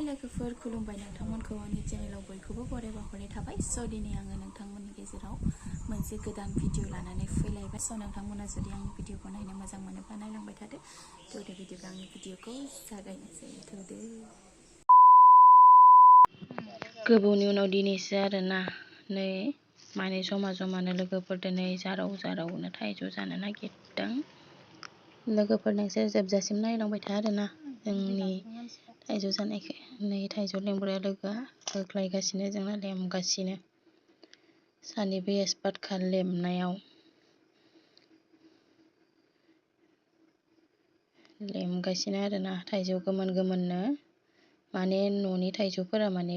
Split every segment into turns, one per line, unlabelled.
लोगोफोर खुलुमबाय नोंथांमोनखौ आंनि चेनेलाव बयखौबो बरायबाय थाबाय। स' दिनै आङो नोंथांमोननि गेजेराव मोनसे गोदान भिडिअ लानानै फैलायबाय। स' नोंथांमोना जुदि आंनि भिडिअखौ नायनो मोजां मोनोब्ला नायलांबाय थादो। थौदो बिदिब्ला आंनि भिडिअखौ जागायनोसै। थौदो गोबावनि उनाव दिनैसो आरोना नै माने जमानो लोगोफोरजों नै जारावनो थाइजौ जानो नागिरदों। लोगोफोर नोंसोर जोबजासिम नायलांबाय था आरोना जोंनि थाइजौ जानायखौ। नै थाइजौ लेंग्राया लोगोआ होख्लायगासिनो, जोंना लेमगासिनो। सानैबो एक्सपार्टखा लेमनायाव। लेमगासिनो आरोना थाइजौ गोमोननो। माने न'नि थाइजौफोरा माने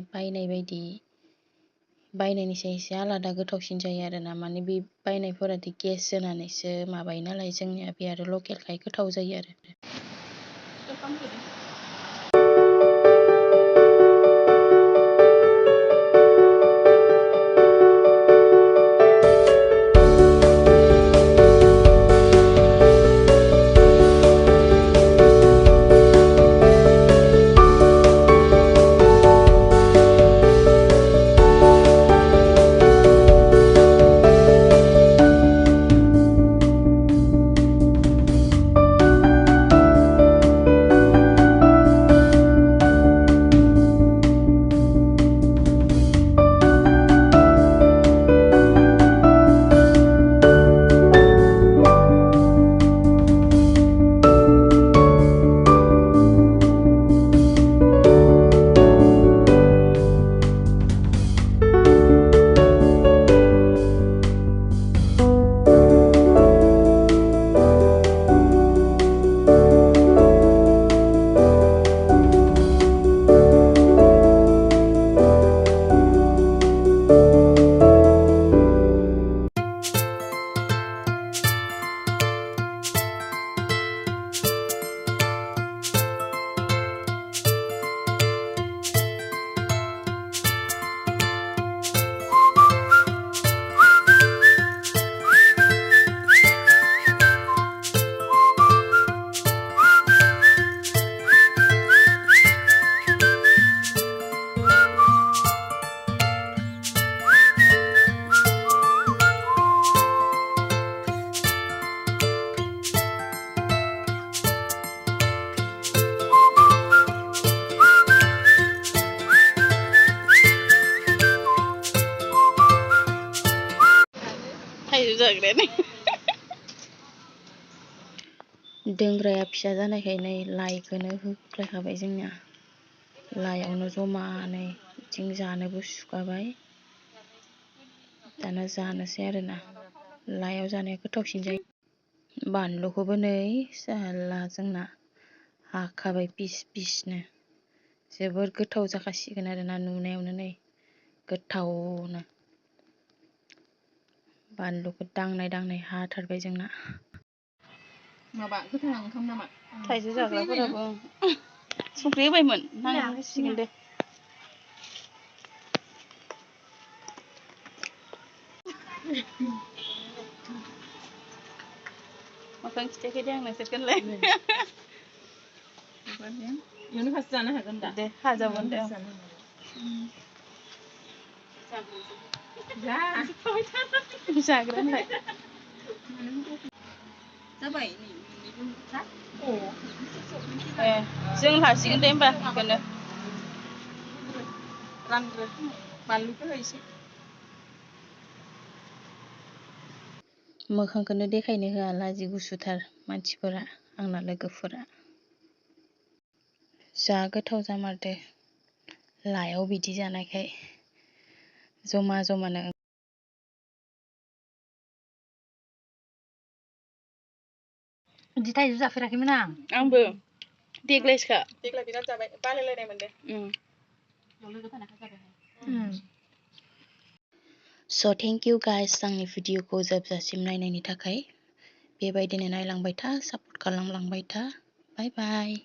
बायनायनिसाय एसे आलादा गोथावसिन जायो आरोना। माने बे बायनायफोरादि गेस होनानैसो माबायो नालाय, जोंनिया बे आरो लकेलखाय गोथाव जायो आरो। थाइजौ जाग्रायानो दोंग्राया फिसा जानायखाय नै लाइखौनो होख्लायखाबाय जोंनिया। लाइआवनो जमानै बिथिं जानोबो सुखाबाय। दाना जानोसै आरोना। लाइआव जानाया गोथावसिन जायो। बानलुखौबो नै साला जोंना हाखाबाय पिसनो। जोबोर गोथाव जाखासिगोन आरोना नुनायावनो नै गोथावनो। बानलुखौ दांनाय हाथारबाय जोंना।
माबा गोथां ओंखाम नामा?
थाइजौ जाग्राफोराबो संख्रि होबायमोन, नांसिगोन दे। मोखां खिथायाखै दे आं नोंसोरखौलाय।
इयावनो फार्स्ट जानो हागोन दा?
दे हाजागोन दे। जाग्रा होनलाय
जाबाय
ए जों हासिगोन दे होमबा बेखौनो
रानग्रो बानलुखौ एसे
मोखांखौनो देखायनो होआ, लाजि गुसुथार मानसिफोरा आंना लोगोफोरा। जा गोथाव जामारदो लाइआव बिदि जानायखाय जमानो।
बिदि थाइजौ जाफेराखैमोन आं।
आंबो देग्लायसोखा।
देग्लाय बिराद जाबाय, बालायलायनाय मोनदों।
स' थेंक इउ गाइस आंनि भिडिअखौ जोबजासिम नायनायनि थाखाय। बेबायदिनो नायलांबाय था, सापर्ट खालामलांबाय था। बाय बाय।